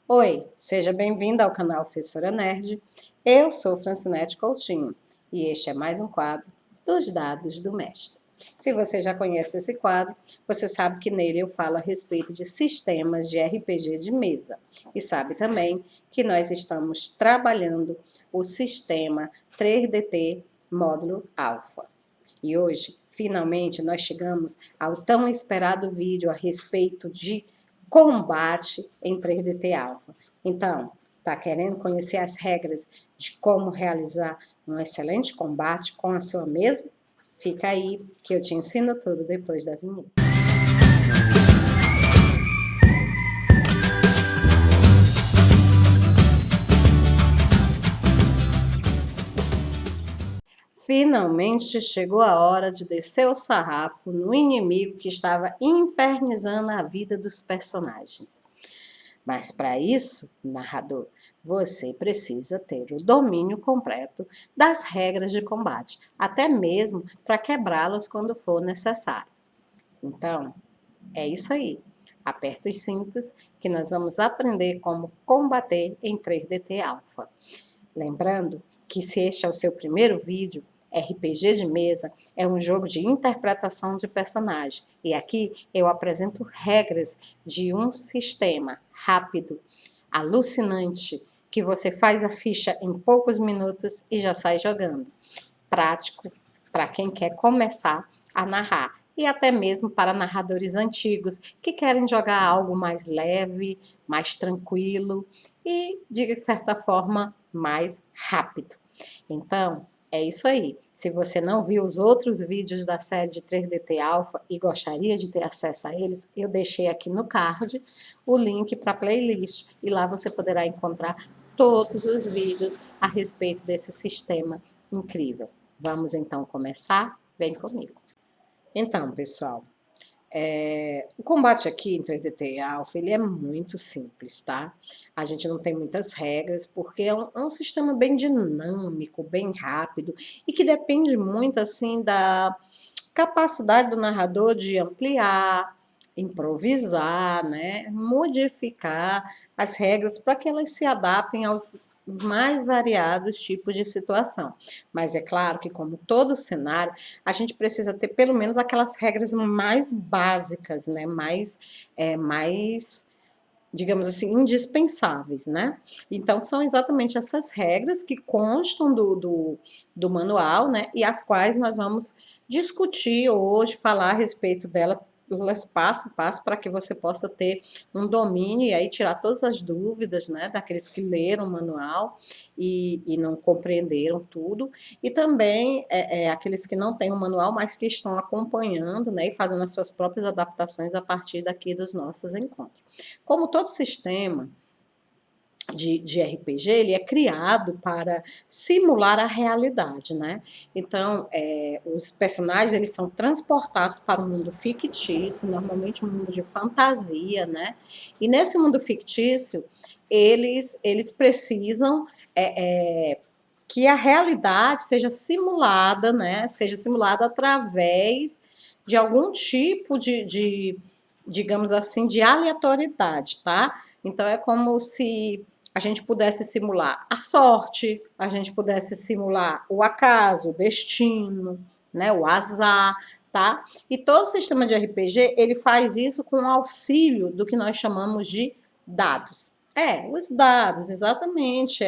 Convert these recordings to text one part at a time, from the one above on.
Oi, seja bem-vinda ao canal Professora Nerd. Eu sou Francinete Coutinho e este é mais um quadro dos Dados do Mestre. Se você já conhece esse quadro, você sabe que nele eu falo a respeito de sistemas de RPG de mesa. E sabe também que nós estamos trabalhando o sistema 3DT Módulo Alpha. E hoje, finalmente, nós chegamos ao tão esperado vídeo a respeito de combate em 3DT Alpha. Então, tá querendo conhecer as regras de como realizar um excelente combate com a sua mesa? Fica aí que eu te ensino tudo depois da vinheta. Finalmente chegou a hora de descer o sarrafo no inimigo que estava infernizando a vida dos personagens. Mas para isso, narrador, você precisa ter o domínio completo das regras de combate, até mesmo para quebrá-las quando for necessário. Então, é isso aí. Aperta os cintos que nós vamos aprender como combater em 3DT Alpha. Lembrando que se este é o seu primeiro vídeo, RPG de mesa é um jogo de interpretação de personagem. E aqui eu apresento regras de um sistema rápido, alucinante, que você faz a ficha em poucos minutos e já sai jogando. Prático para quem quer começar a narrar. E até mesmo para narradores antigos que querem jogar algo mais leve, mais tranquilo e, de certa forma, mais rápido. Então, é isso aí. Se você não viu os outros vídeos da série de 3DT Alpha e gostaria de ter acesso a eles, eu deixei aqui no card o link para a playlist e lá você poderá encontrar todos os vídeos a respeito desse sistema incrível. Vamos então começar? Vem comigo. Então, pessoal, o combate aqui em 3DT Alpha, ele é muito simples, tá? A gente não tem muitas regras, porque é um sistema bem dinâmico, bem rápido, e que depende muito, assim, da capacidade do narrador de ampliar, improvisar, né? Modificar as regras para que elas se adaptem aos mais variados tipos de situação. Mas é claro que, como todo cenário, a gente precisa ter pelo menos aquelas regras mais básicas, né? Mais, digamos assim, indispensáveis, né? Então, são exatamente essas regras que constam do manual, né? E as quais nós vamos discutir hoje, falar a respeito delas passo a passo, para que você possa ter um domínio e aí tirar todas as dúvidas, né, daqueles que leram o manual e não compreenderam tudo, e também aqueles que não têm o manual, mas que estão acompanhando, né, e fazendo as suas próprias adaptações a partir daqui dos nossos encontros. Como todo sistema de RPG, ele é criado para simular a realidade, né? Então, os personagens, eles são transportados para um mundo fictício, normalmente um mundo de fantasia, né? E nesse mundo fictício, eles precisam que a realidade seja simulada, né? Seja simulada através de algum tipo digamos assim, de aleatoriedade, tá? Então, é como se a gente pudesse simular a sorte, a gente pudesse simular o acaso, o destino, né, o azar, tá? E todo sistema de RPG, ele faz isso com o auxílio do que nós chamamos de dados. Os dados, exatamente,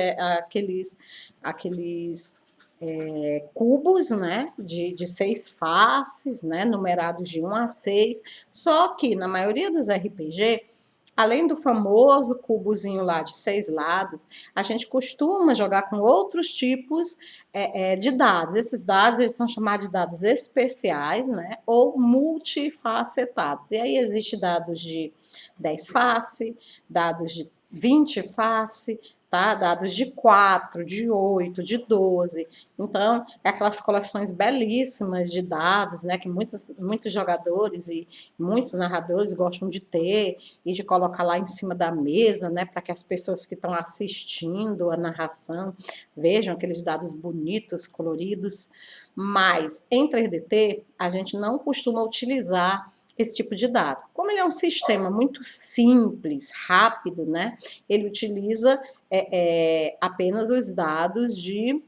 aqueles cubos, né, de 6 faces, né, numerados de 1 a 6, só que na maioria dos RPG, além do famoso cubozinho lá de 6 lados, a gente costuma jogar com outros tipos de dados. Esses dados, eles são chamados de dados especiais, né, ou multifacetados. E aí existe dados de 10 faces, dados de 20 faces, tá? Dados de 4, de 8, de 12. Então, é aquelas coleções belíssimas de dados, né, que muitos jogadores e muitos narradores gostam de ter e de colocar lá em cima da mesa, né, para que as pessoas que estão assistindo a narração vejam aqueles dados bonitos, coloridos. Mas em 3DT, a gente não costuma utilizar esse tipo de dado. Como ele é um sistema muito simples, rápido, né? Ele utiliza apenas os dados de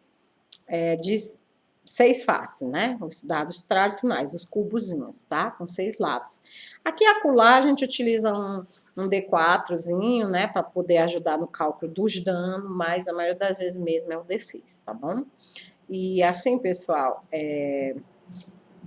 6 faces, né? Os dados tradicionais, os cubozinhos, tá? Com 6 lados. Aqui e acolá a gente utiliza um D4zinho, né? Para poder ajudar no cálculo dos danos, mas a maioria das vezes mesmo é o D6, tá bom? E assim, pessoal,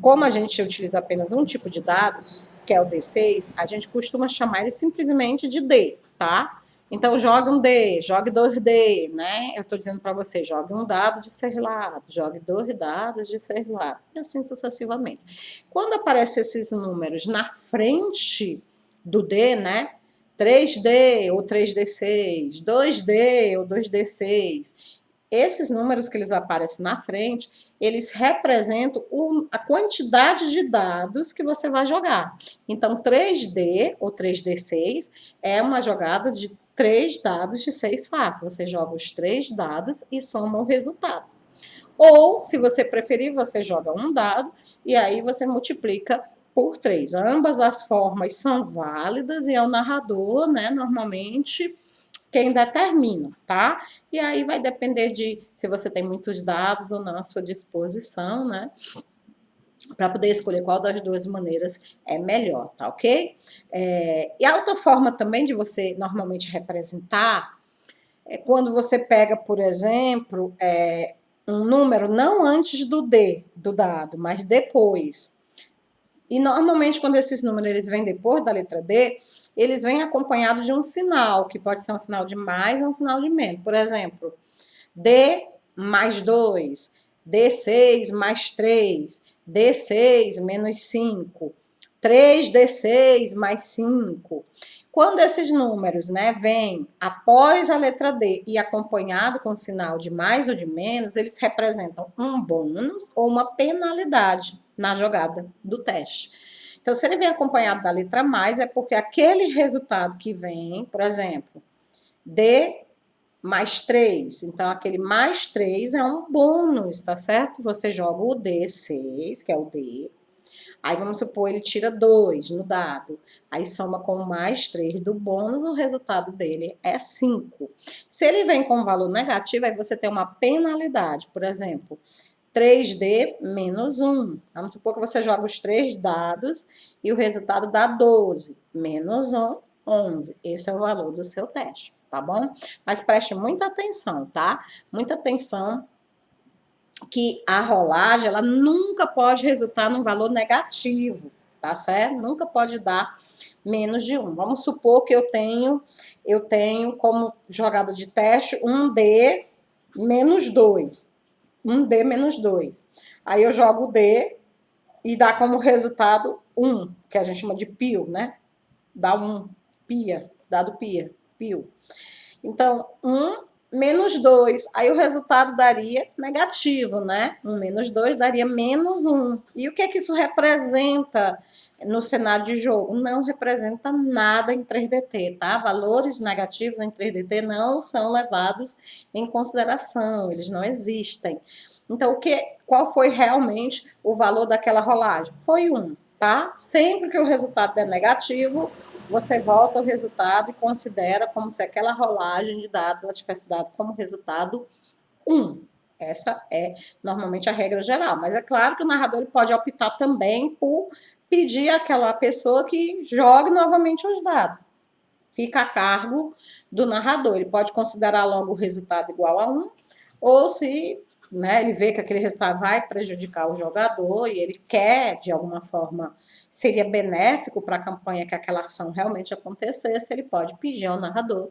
como a gente utiliza apenas um tipo de dado, que é o D6, a gente costuma chamar ele simplesmente de D, tá? Então, jogue um D, jogue 2D, né? Eu estou dizendo para você, jogue um dado de 6 lados, jogue 2 dados de 6 lados, e assim sucessivamente. Quando aparecem esses números na frente do D, né? 3D ou 3D6, 2D ou 2D6, esses números que eles aparecem na frente, eles representam a quantidade de dados que você vai jogar. Então, 3D ou 3D6 é uma jogada de 3 dados de 6 faces. Você joga os 3 dados e soma o resultado. Ou, se você preferir, você joga um dado e aí você multiplica por 3. Ambas as formas são válidas e é o narrador, né, normalmente quem determina, tá? E aí vai depender de se você tem muitos dados ou não à sua disposição, né? Para poder escolher qual das duas maneiras é melhor, tá ok? E a outra forma também de você normalmente representar é quando você pega, por exemplo, um número não antes do D, do dado, mas depois. E normalmente quando esses números eles vêm depois da letra D, eles vêm acompanhados de um sinal, que pode ser um sinal de mais ou um sinal de menos. Por exemplo, D mais 2, D6 mais 3, D6 menos 5, 3D6 mais 5. Quando esses números, né, vêm após a letra D e acompanhado com sinal de mais ou de menos, eles representam um bônus ou uma penalidade na jogada do teste. Então, se ele vem acompanhado da letra mais, é porque aquele resultado que vem, por exemplo, D mais 3, então aquele mais 3 é um bônus, tá certo? Você joga o D6, que é o D, aí vamos supor, ele tira 2 no dado, aí soma com mais 3 do bônus, o resultado dele é 5. Se ele vem com um valor negativo, aí você tem uma penalidade, por exemplo, 3D menos 1. Vamos supor que você joga os 3 dados e o resultado dá 12. Menos 1, 11. Esse é o valor do seu teste, tá bom? Mas preste muita atenção, tá? Muita atenção que a rolagem, ela nunca pode resultar num valor negativo, tá certo? Nunca pode dar menos de 1. Vamos supor que eu tenho como jogada de teste um D menos 2. Um D menos 2. Aí eu jogo o D e dá como resultado 1, que a gente chama de pio, né? Dá 1, pia, dado pia, pio. Então, 1 menos 2. Aí o resultado daria negativo, né? 1 menos 2 daria menos 1. E o que é que isso representa no cenário de jogo? Não representa nada em 3DT, tá? Valores negativos em 3DT não são levados em consideração, eles não existem. Então, qual foi realmente o valor daquela rolagem? Foi 1, tá? Sempre que o resultado é negativo, você volta ao resultado e considera como se aquela rolagem de dado tivesse dado como resultado 1. Essa é normalmente a regra geral. Mas é claro que o narrador ele pode optar também por pedir àquela pessoa que jogue novamente os dados. Fica a cargo do narrador. Ele pode considerar logo o resultado igual a 1, ou se ele vê que aquele resultado vai prejudicar o jogador e ele quer, de alguma forma, seria benéfico para a campanha que aquela ação realmente acontecesse, ele pode pedir ao narrador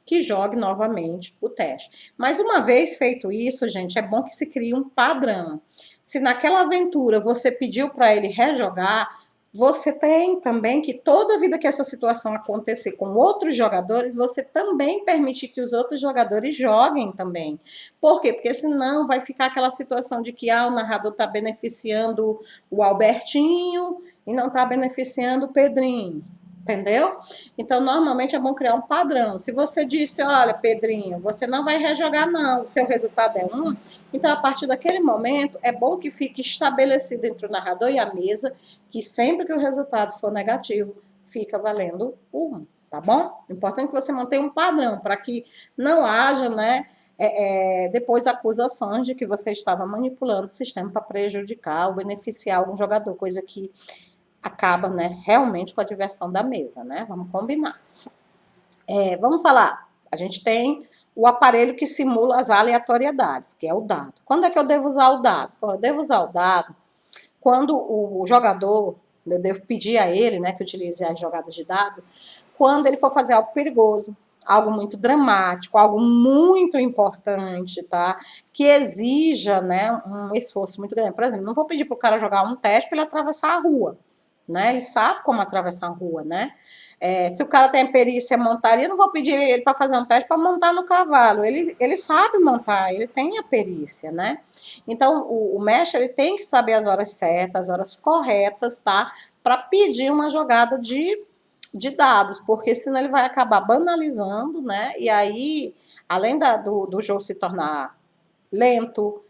que jogue novamente o teste. Mas uma vez feito isso, gente, é bom que se crie um padrão. Se naquela aventura você pediu para ele rejogar, você tem também que toda vida que essa situação acontecer com outros jogadores, você também permite que os outros jogadores joguem também. Por quê? Porque senão vai ficar aquela situação de que o narrador está beneficiando o Albertinho e não está beneficiando o Pedrinho. Entendeu? Então, normalmente é bom criar um padrão. Se você disse, olha, Pedrinho, você não vai rejogar, não, seu resultado é 1, então, a partir daquele momento, é bom que fique estabelecido entre o narrador e a mesa que sempre que o resultado for negativo, fica valendo o 1, tá bom? Importante que você mantenha um padrão, para que não haja, né, depois acusações de que você estava manipulando o sistema para prejudicar ou beneficiar algum jogador, coisa que acaba, né, realmente com a diversão da mesa, né? Vamos combinar. Vamos falar, a gente tem o aparelho que simula as aleatoriedades, que é o dado. Quando é que eu devo usar o dado? Bom, eu devo usar o dado quando o jogador, eu devo pedir a ele, né, que utilize as jogadas de dado, quando ele for fazer algo perigoso, algo muito dramático, algo muito importante, tá? Que exija, né, um esforço muito grande. Por exemplo, não vou pedir para o cara jogar um teste para ele atravessar a rua, né? Ele sabe como atravessar a rua, né? Se o cara tem perícia em montaria, não vou pedir ele para fazer um teste para montar no cavalo. Ele sabe montar, ele tem a perícia, né? Então, o mestre ele tem que saber as horas certas, as horas corretas, tá? Para pedir uma jogada de dados, porque senão ele vai acabar banalizando, né? E aí, além do jogo se tornar lento,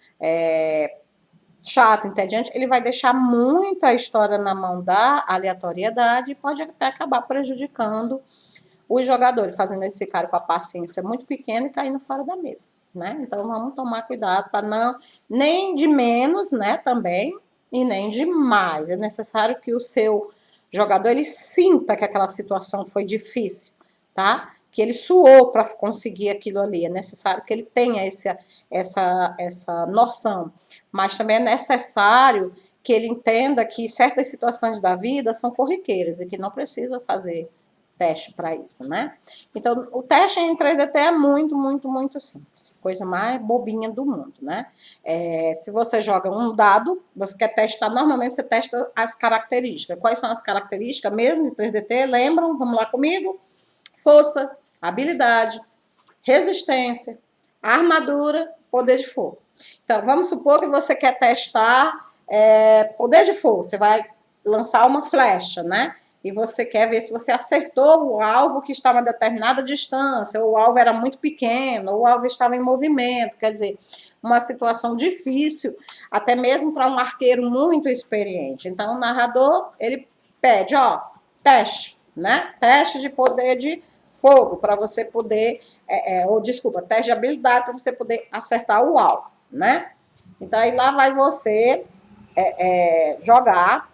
chato, entediante, ele vai deixar muita história na mão da aleatoriedade e pode até acabar prejudicando os jogadores, fazendo eles ficarem com a paciência muito pequena e caindo fora da mesa, né? Então vamos tomar cuidado para não, nem de menos, né, também, e nem de mais. É necessário que o seu jogador ele sinta que aquela situação foi difícil, tá? Que ele suou para conseguir aquilo ali. É necessário que ele tenha essa noção. Mas também é necessário que ele entenda que certas situações da vida são corriqueiras e que não precisa fazer teste para isso, né? Então, o teste em 3DT é muito, muito, muito simples. Coisa mais bobinha do mundo, né? Se você joga um dado, você quer testar, normalmente você testa as características. Quais são as características mesmo de 3DT? Lembram? Vamos lá comigo? Força, habilidade, resistência, armadura, poder de fogo. Então, vamos supor que você quer testar poder de fogo. Você vai lançar uma flecha, né? E você quer ver se você acertou o alvo que estava a determinada distância, ou o alvo era muito pequeno, ou o alvo estava em movimento. Quer dizer, uma situação difícil, até mesmo para um arqueiro muito experiente. Então, o narrador, ele pede, ó, teste, né? Teste de poder de fogo, para você poder, ou desculpa, teste de habilidade para você poder acertar o alvo, né? Então, aí lá vai você jogar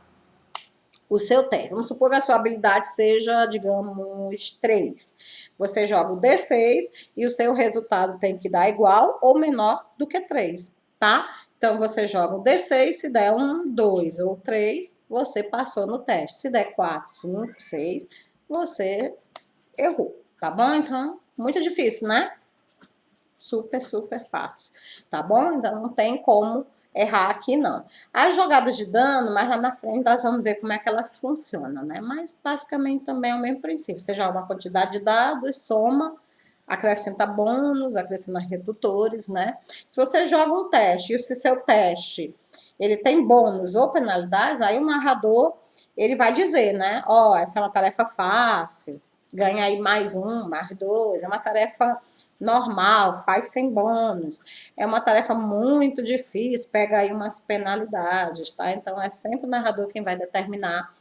o seu teste. Vamos supor que a sua habilidade seja, digamos, 3. Você joga o D6 e o seu resultado tem que dar igual ou menor do que 3, tá? Então, você joga o D6, se der 1, 2 ou 3, você passou no teste. Se der 4, 5, 6, você errou, tá bom? Então, muito difícil, né? Super, super fácil, tá bom? Então, não tem como errar aqui, não. As jogadas de dano, mais lá na frente, nós vamos ver como é que elas funcionam, né? Mas, basicamente, também é o mesmo princípio. Você joga uma quantidade de dados, soma, acrescenta bônus, acrescenta redutores, né? Se você joga um teste, e se seu teste, ele tem bônus ou penalidades, aí o narrador, ele vai dizer, né? Ó, essa é uma tarefa fácil, ganha aí mais 1, mais 2, é uma tarefa normal, faz sem bônus. É uma tarefa muito difícil, pega aí umas penalidades, tá? Então, é sempre o narrador quem vai determinar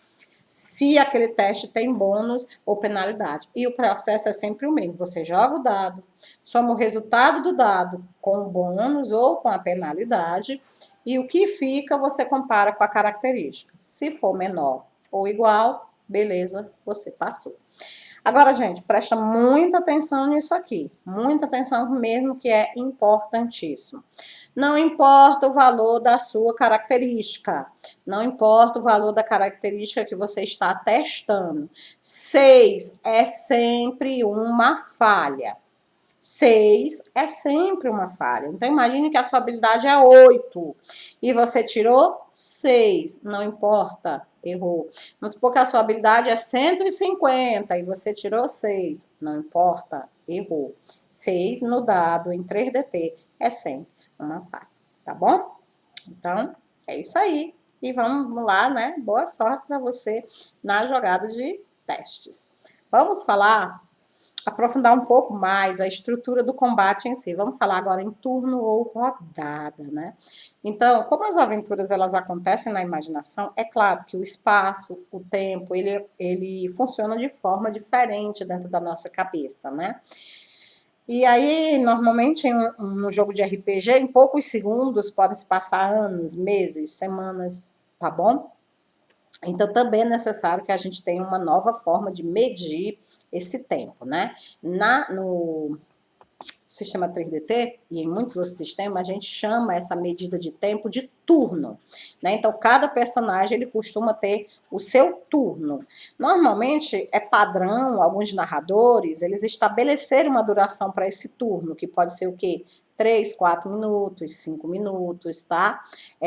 se aquele teste tem bônus ou penalidade. E o processo é sempre o mesmo. Você joga o dado, soma o resultado do dado com o bônus ou com a penalidade, e o que fica você compara com a característica. Se for menor ou igual, beleza, você passou. Agora, gente, presta muita atenção nisso aqui. Muita atenção mesmo, que é importantíssimo. Não importa o valor da sua característica. Não importa o valor da característica que você está testando. 6 é sempre uma falha. 6 é sempre uma falha. Então, imagine que a sua habilidade é 8 e você tirou 6. Não importa, errou. Vamos supor que a sua habilidade é 150 e você tirou 6. Não importa, errou. 6 no dado em 3DT é sempre uma falha, tá bom? Então, é isso aí. E vamos lá, né? Boa sorte para você na jogada de testes. Vamos aprofundar um pouco mais a estrutura do combate em si. Vamos falar agora em turno ou rodada, né? Então, como as aventuras elas acontecem na imaginação, é claro que o espaço, o tempo, ele funciona de forma diferente dentro da nossa cabeça, né? E aí, normalmente, no jogo de RPG, em poucos segundos, podem se passar anos, meses, semanas, tá bom? Então, também é necessário que a gente tenha uma nova forma de medir esse tempo, né? No sistema 3DT e em muitos outros sistemas, a gente chama essa medida de tempo de turno, né? Então, cada personagem, ele costuma ter o seu turno. Normalmente, é padrão, alguns narradores, eles estabeleceram uma duração para esse turno, que pode ser o quê? 3, 4 minutos, 5 minutos, tá?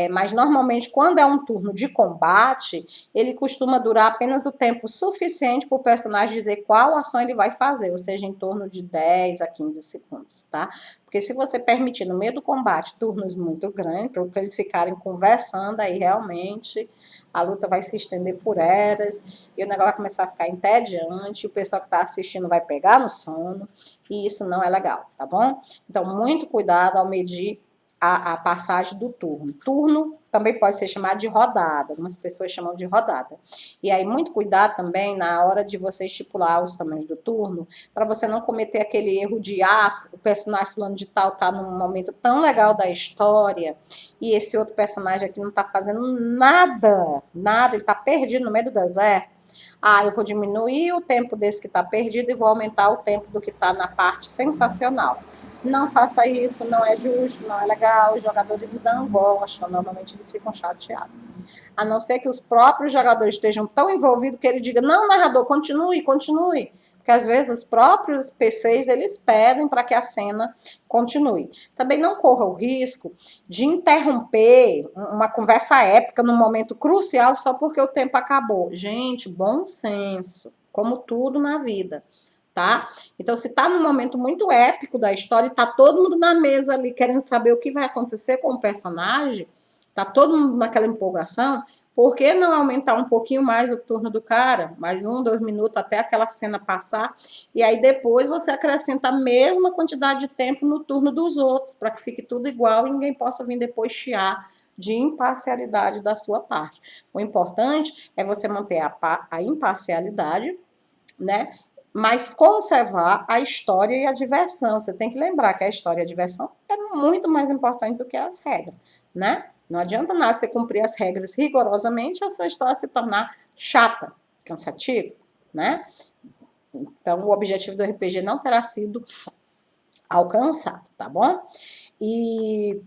Mas normalmente, quando é um turno de combate, ele costuma durar apenas o tempo suficiente para o personagem dizer qual ação ele vai fazer, ou seja, em torno de 10 a 15 segundos, tá? Porque se você permitir no meio do combate turnos muito grandes, para eles ficarem conversando, aí realmente a luta vai se estender por eras, e o negócio vai começar a ficar entediante, o pessoal que está assistindo vai pegar no sono, e isso não é legal, tá bom? Então, muito cuidado ao medir a passagem do turno. Turno também pode ser chamado de rodada, algumas pessoas chamam de rodada. E aí, muito cuidado também na hora de você estipular os tamanhos do turno, para você não cometer aquele erro de, o personagem fulano de tal tá num momento tão legal da história, e esse outro personagem aqui não tá fazendo nada, ele tá perdido no meio do deserto. Eu vou diminuir o tempo desse que tá perdido e vou aumentar o tempo do que tá na parte sensacional. Não faça isso, não é justo, não é legal, os jogadores não gostam, normalmente eles ficam chateados. A não ser que os próprios jogadores estejam tão envolvidos que ele diga, não, narrador, continue, continue. Porque às vezes os próprios PCs, eles pedem para que a cena continue. Também não corra o risco de interromper uma conversa épica num momento crucial só porque o tempo acabou. Gente, bom senso, como tudo na vida. Tá? Então, se tá num momento muito épico da história e tá todo mundo na mesa ali querendo saber o que vai acontecer com o personagem, tá todo mundo naquela empolgação, por que não aumentar um pouquinho mais o turno do cara? Mais 1, 2 minutos até aquela cena passar, e aí depois você acrescenta a mesma quantidade de tempo no turno dos outros, para que fique tudo igual e ninguém possa vir depois chiar de imparcialidade da sua parte. O importante é você manter a imparcialidade, né? Mas conservar a história e a diversão. Você tem que lembrar que a história e a diversão é muito mais importante do que as regras, né? Não adianta nada você cumprir as regras rigorosamente e a sua história se tornar chata, cansativa, né? Então, o objetivo do RPG não terá sido alcançado, tá bom? E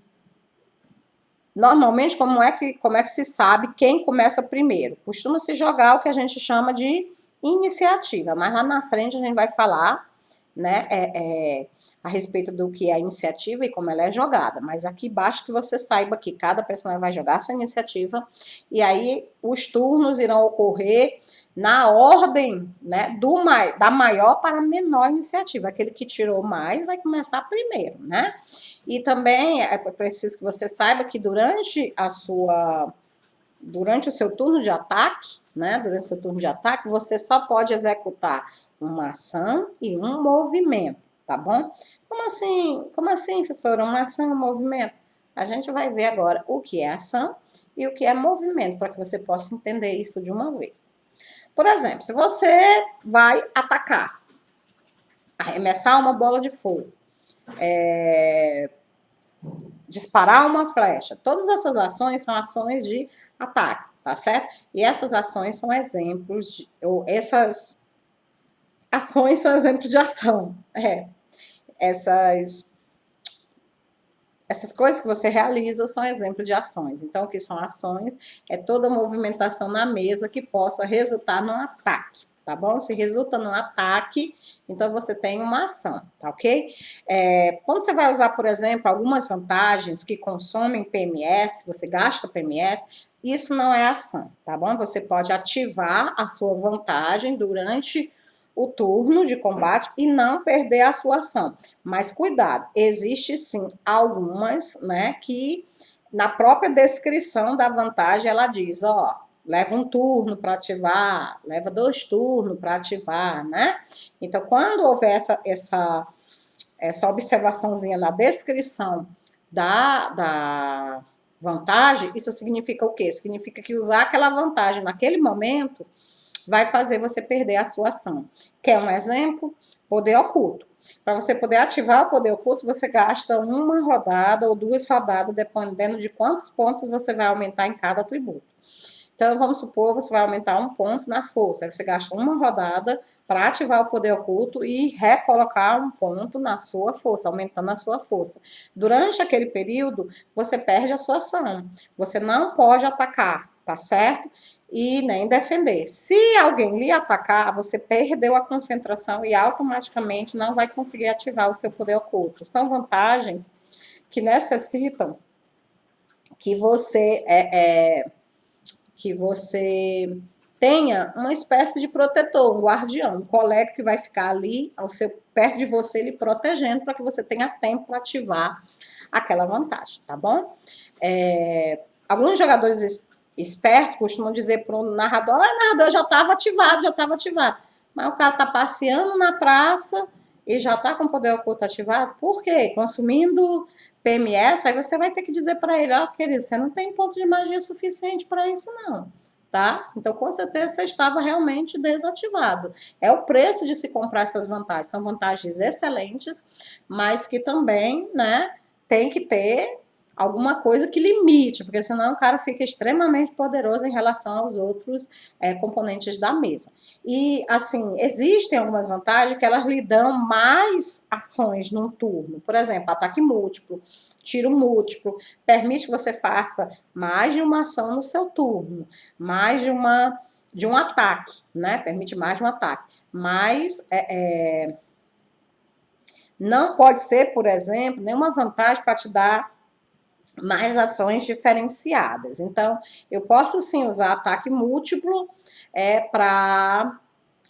normalmente, como é que se sabe quem começa primeiro? Costuma-se jogar o que a gente chama de iniciativa, mas lá na frente a gente vai falar, né, a respeito do que é a iniciativa e como ela é jogada, mas aqui basta que você saiba que cada personagem vai jogar a sua iniciativa, e aí os turnos irão ocorrer na ordem, né, da maior para a menor iniciativa, aquele que tirou mais vai começar primeiro, né? E também é preciso que você saiba que durante o seu turno de ataque, né? Durante o seu turno de ataque, você só pode executar uma ação e um movimento, tá bom? Como assim? Como assim, professora? Uma ação e um movimento? A gente vai ver agora o que é ação e o que é movimento, para que você possa entender isso de uma vez. Por exemplo, se você vai atacar, arremessar uma bola de fogo, disparar uma flecha, todas essas ações são ações de ataque, tá certo? E essas ações são exemplos, essas ações são exemplos de ação. Essas coisas que você realiza são exemplos de ações. Então, o que são ações? É toda movimentação na mesa que possa resultar num ataque, tá bom? Se resulta num ataque, então você tem uma ação, tá ok? Quando você vai usar, por exemplo, algumas vantagens que consomem PMS, você gasta PMS, isso não é ação, tá bom? Você pode ativar a sua vantagem durante o turno de combate e não perder a sua ação. Mas cuidado, existe sim algumas, né, que na própria descrição da vantagem ela diz, leva um turno para ativar, leva 2 turnos para ativar, né? Então, quando houver essa observaçãozinha na descrição da vantagem, isso significa o quê? Significa que usar aquela vantagem naquele momento vai fazer você perder a sua ação. Quer um exemplo? Poder oculto. Para você poder ativar o poder oculto, você gasta uma rodada ou 2 rodadas, dependendo de quantos pontos você vai aumentar em cada atributo. Então, vamos supor, você vai aumentar 1 ponto na força. Aí você gasta uma rodada para ativar o poder oculto e recolocar 1 ponto na sua força, aumentando a sua força. Durante aquele período, você perde a sua ação. Você não pode atacar, tá certo? E nem defender. Se alguém lhe atacar, você perdeu a concentração e automaticamente não vai conseguir ativar o seu poder oculto. São vantagens que necessitam que você tenha uma espécie de protetor, um guardião, um colega que vai ficar ali perto de você, lhe protegendo, para que você tenha tempo para ativar aquela vantagem, tá bom? Alguns jogadores espertos costumam dizer para o narrador: narrador, já estava ativado. Mas o cara tá passeando na praça e já tá com o poder oculto ativado. Por quê? Consumindo PMS, aí você vai ter que dizer para ele: querido, você não tem ponto de magia suficiente para isso não, tá? Então, com certeza, você estava realmente desativado. É o preço de se comprar essas vantagens. São vantagens excelentes, mas que também, né, tem que ter alguma coisa que limite, porque senão o cara fica extremamente poderoso em relação aos outros componentes da mesa. E, assim, existem algumas vantagens que elas lhe dão mais ações num turno. Por exemplo, ataque múltiplo, tiro múltiplo, permite que você faça mais de uma ação no seu turno, mais de um ataque, né? Permite mais de um ataque. Mas não pode ser, por exemplo, nenhuma vantagem para te dar mais ações diferenciadas. Então, eu posso sim usar ataque múltiplo para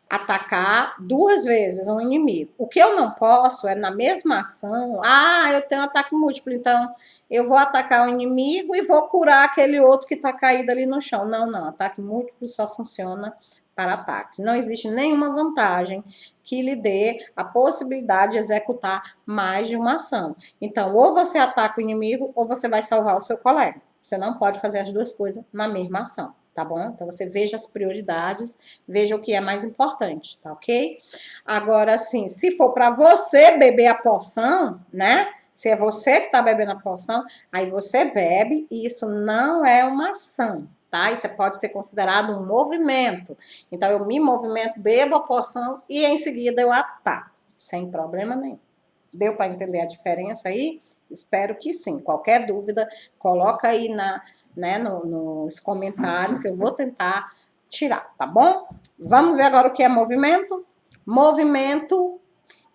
atacar 2 vezes um inimigo. O que eu não posso é, na mesma ação, eu tenho ataque múltiplo, então eu vou atacar o inimigo e vou curar aquele outro que está caído ali no chão. Não, ataque múltiplo só funciona para ataques. Não existe nenhuma vantagem que lhe dê a possibilidade de executar mais de uma ação. Então, ou você ataca o inimigo, ou você vai salvar o seu colega. Você não pode fazer as 2 coisas na mesma ação, tá bom? Então, você veja as prioridades, veja o que é mais importante, tá ok? Agora, assim, se for para você beber a porção, né? Se é você que tá bebendo a porção, aí você bebe e isso não é uma ação, tá? Isso pode ser considerado um movimento. Então, eu me movimento, bebo a porção e em seguida eu ataco, sem problema nenhum. Deu para entender a diferença aí? Espero que sim. Qualquer dúvida, coloca aí nos comentários que eu vou tentar tirar, tá bom? Vamos ver agora o que é movimento? Movimento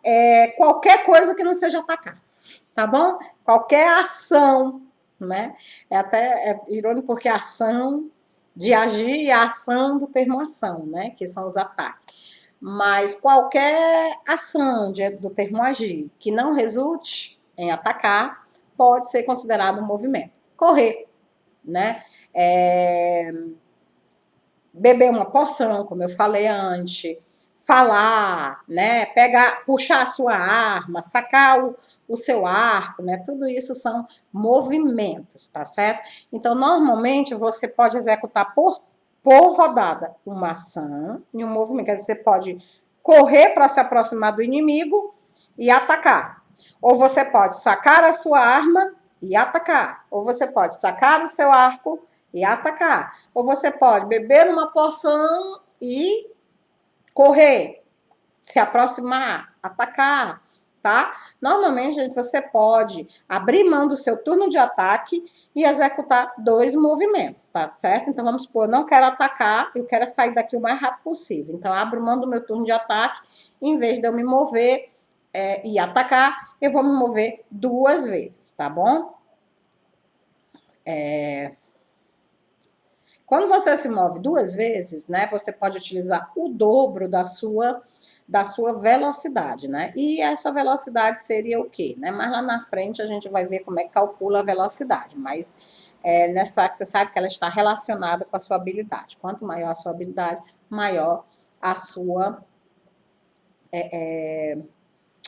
é qualquer coisa que não seja atacar, tá bom? Qualquer ação, né? É irônico porque a ação de agir e a ação do termo ação, né? Que são os ataques. Mas qualquer ação do termo agir que não resulte em atacar pode ser considerado um movimento. Correr, né? Beber uma porção, como eu falei antes, falar, né? Puxar a sua arma, sacar o seu arco, né? Tudo isso são movimentos, tá certo? Então, normalmente, você pode executar por rodada uma ação e um movimento. Quer dizer, você pode correr para se aproximar do inimigo e atacar. Ou você pode sacar a sua arma e atacar. Ou você pode sacar o seu arco e atacar. Ou você pode beber uma porção e correr, se aproximar, atacar, tá? Normalmente, gente, você pode abrir mão do seu turno de ataque e executar 2 movimentos, tá certo? Então, vamos supor, eu não quero atacar, eu quero sair daqui o mais rápido possível. Então, eu abro mão do meu turno de ataque, em vez de eu me mover e atacar, eu vou me mover 2 vezes, tá bom? Quando você se move 2 vezes, né, você pode utilizar o dobro da sua da sua velocidade, né? E essa velocidade seria o quê? Né? Mas lá na frente a gente vai ver como é que calcula a velocidade, mas nessa você sabe que ela está relacionada com a sua habilidade. Quanto maior a sua habilidade, maior a sua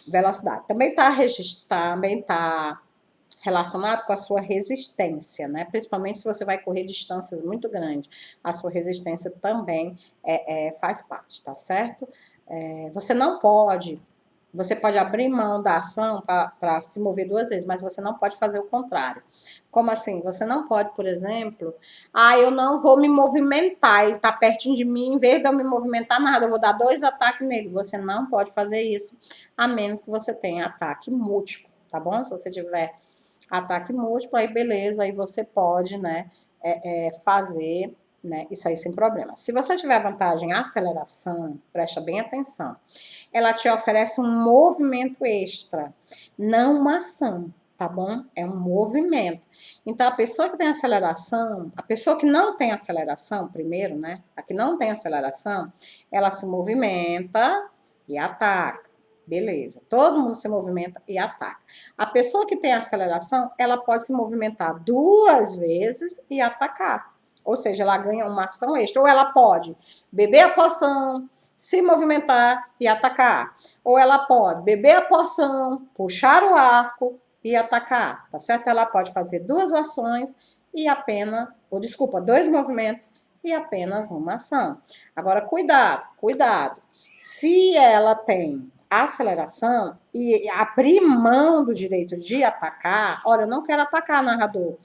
velocidade. Também está relacionado com a sua resistência, né? Principalmente se você vai correr distâncias muito grandes, a sua resistência também faz parte, tá certo? Você pode abrir mão da ação para se mover 2 vezes, mas você não pode fazer o contrário. Como assim? Você não pode, por exemplo, eu não vou me movimentar, ele está pertinho de mim, em vez de eu me movimentar nada, eu vou dar 2 ataques nele. Você não pode fazer isso, a menos que você tenha ataque múltiplo, tá bom? Se você tiver ataque múltiplo, aí beleza, aí você pode, né, fazer, né, isso aí sem problema. Se você tiver vantagem em aceleração, presta bem atenção, ela te oferece um movimento extra, não uma ação, tá bom? É um movimento. Então, a pessoa que tem aceleração, a pessoa que não tem aceleração, primeiro, né, a que não tem aceleração, ela se movimenta e ataca. Beleza, todo mundo se movimenta e ataca. A pessoa que tem aceleração, ela pode se movimentar 2 vezes e atacar. Ou seja, ela ganha uma ação extra. Ou ela pode beber a poção, se movimentar e atacar. Ou ela pode beber a poção, puxar o arco e atacar, tá certo? Ela pode fazer 2 ações e apenas, ou desculpa, 2 movimentos e apenas uma ação. Agora, cuidado, cuidado. Se ela tem aceleração e abrir mão do direito de atacar, olha, eu não quero atacar, narrador,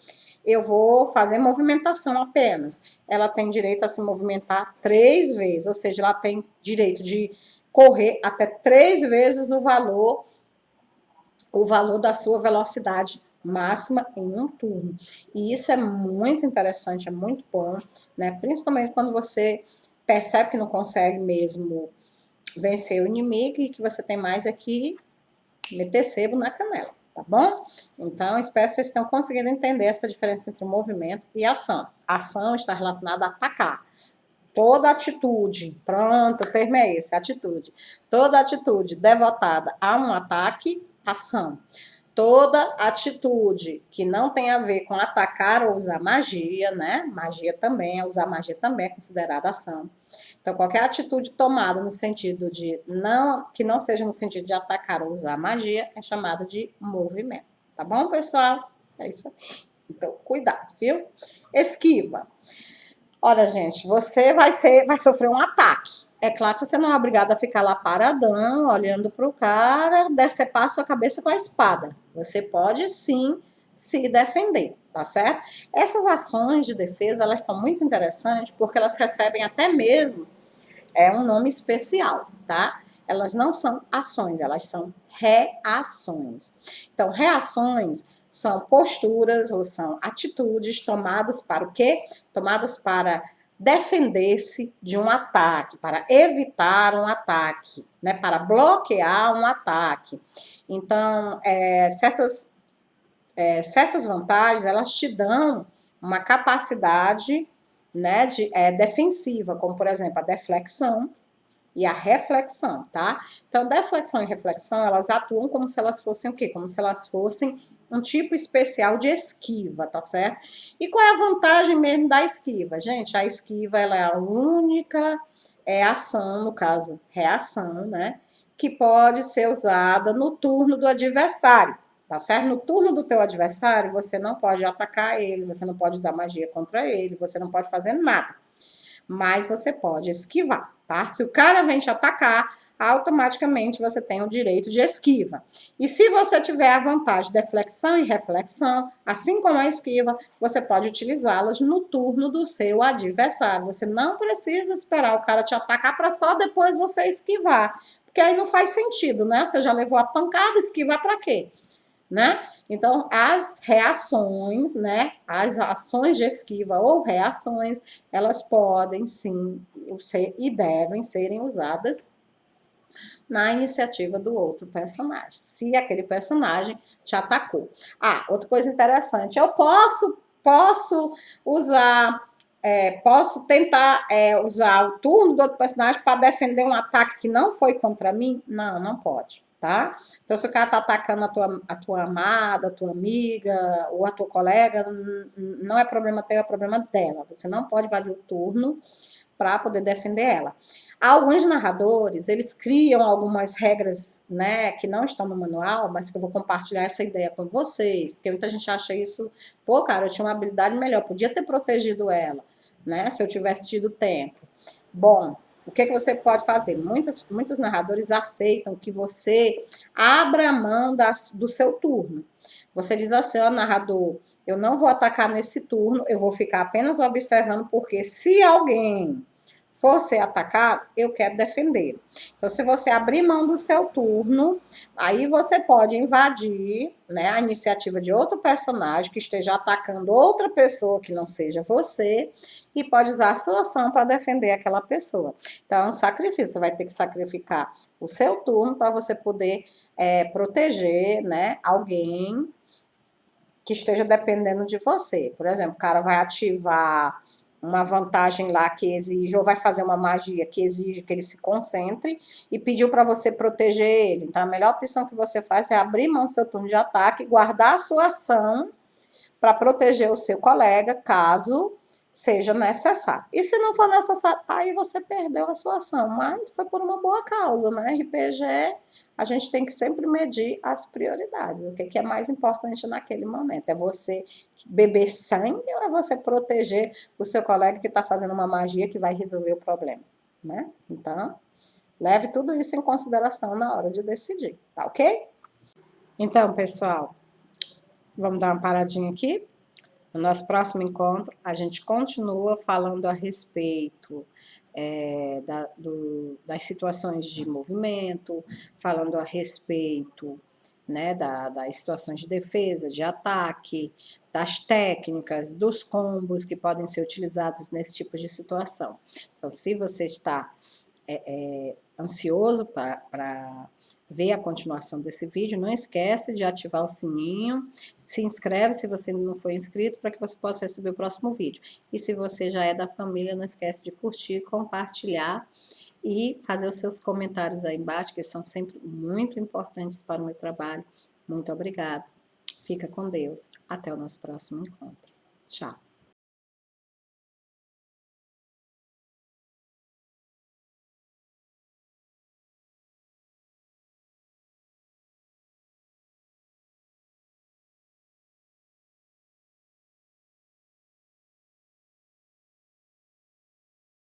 eu vou fazer movimentação apenas. Ela tem direito a se movimentar 3 vezes, ou seja, ela tem direito de correr até 3 vezes o valor da sua velocidade máxima em um turno. E isso é muito interessante, é muito bom, né? Principalmente quando você percebe que não consegue mesmo vencer o inimigo e que você tem mais aqui meter sebo na canela, tá bom? Então, espero que vocês tenham conseguido entender essa diferença entre movimento e ação. A ação está relacionada a atacar. Toda atitude, pronto, o termo é esse, atitude. Toda atitude devotada a um ataque, ação. Toda atitude que não tem a ver com atacar ou usar magia, né? Usar magia também é considerada ação. Então, qualquer atitude tomada no sentido de que não seja no sentido de atacar ou usar magia, é chamada de movimento. Tá bom, pessoal? É isso aí. Então, cuidado, viu? Esquiva. Olha, gente, você vai sofrer um ataque. É claro que você não é obrigado a ficar lá paradão, olhando para o cara, decepar sua cabeça com a espada. Você pode, sim, se defender, tá certo? Essas ações de defesa, elas são muito interessantes porque elas recebem até mesmo um nome especial, tá? Elas não são ações, elas são reações. Então, reações são posturas ou são atitudes tomadas para o quê? Tomadas para defender-se de um ataque, para evitar um ataque, né? Para bloquear um ataque. Então, certas vantagens, elas te dão uma capacidade, né, defensiva, como, por exemplo, a deflexão e a reflexão, tá? Então, deflexão e reflexão, elas atuam como se elas fossem o quê? Como se elas fossem um tipo especial de esquiva, tá certo? E qual é a vantagem mesmo da esquiva? Gente, a esquiva, ela é a única ação, no caso, reação, né, que pode ser usada no turno do adversário, tá certo? No turno do teu adversário, você não pode atacar ele, você não pode usar magia contra ele, você não pode fazer nada. Mas você pode esquivar, tá? Se o cara vem te atacar, automaticamente você tem o direito de esquiva. E se você tiver a vantagem de deflexão e reflexão, assim como a esquiva, você pode utilizá-las no turno do seu adversário. Você não precisa esperar o cara te atacar para só depois você esquivar, porque aí não faz sentido, né? Você já levou a pancada, esquivar para quê? Né? Então, as reações, né, as ações de esquiva ou reações, elas podem sim e devem serem usadas na iniciativa do outro personagem, se aquele personagem te atacou. Outra coisa interessante, eu posso usar posso tentar usar o turno do outro personagem para defender um ataque que não foi contra mim? Não, não pode, tá? Então, se o cara tá atacando a tua amada, a tua amiga ou a tua colega, não é problema teu, é problema dela. Você não pode invadir o turno para poder defender ela. Alguns narradores, eles criam algumas regras, né, que não estão no manual, mas que eu vou compartilhar essa ideia com vocês, porque muita gente acha isso, pô, cara, eu tinha uma habilidade melhor, podia ter protegido ela, né, se eu tivesse tido tempo. Bom, o que você pode fazer? Muitos narradores aceitam que você abra a mão do seu turno. Você diz assim, ó, narrador, eu não vou atacar nesse turno, eu vou ficar apenas observando, porque se alguém for ser atacado, eu quero defender. Então, se você abrir mão do seu turno, aí você pode invadir, né, a iniciativa de outro personagem que esteja atacando outra pessoa que não seja você e pode usar a sua ação para defender aquela pessoa. Então, é um sacrifício. Você vai ter que sacrificar o seu turno para você poder proteger, né, alguém que esteja dependendo de você. Por exemplo, o cara vai ativar uma vantagem lá que exige, ou vai fazer uma magia que exige que ele se concentre e pediu para você proteger ele. Então, a melhor opção que você faz é abrir mão do seu turno de ataque, guardar a sua ação para proteger o seu colega, caso seja necessário. E se não for necessário, aí você perdeu a sua ação, mas foi por uma boa causa, né? RPG, a gente tem que sempre medir as prioridades. O que é mais importante naquele momento? É você beber sangue ou é você proteger o seu colega que está fazendo uma magia que vai resolver o problema, né? Então, leve tudo isso em consideração na hora de decidir, tá ok? Então, pessoal, vamos dar uma paradinha aqui? No nosso próximo encontro, a gente continua falando a respeito das situações de movimento, falando a respeito, né, das situações de defesa, de ataque, das técnicas, dos combos que podem ser utilizados nesse tipo de situação. Então, se você está ansioso para ver a continuação desse vídeo, não esquece de ativar o sininho, se inscreve se você ainda não foi inscrito, para que você possa receber o próximo vídeo. E se você já é da família, não esquece de curtir, compartilhar e fazer os seus comentários aí embaixo, que são sempre muito importantes para o meu trabalho. Muito obrigada. Fica com Deus. Até o nosso próximo encontro. Tchau.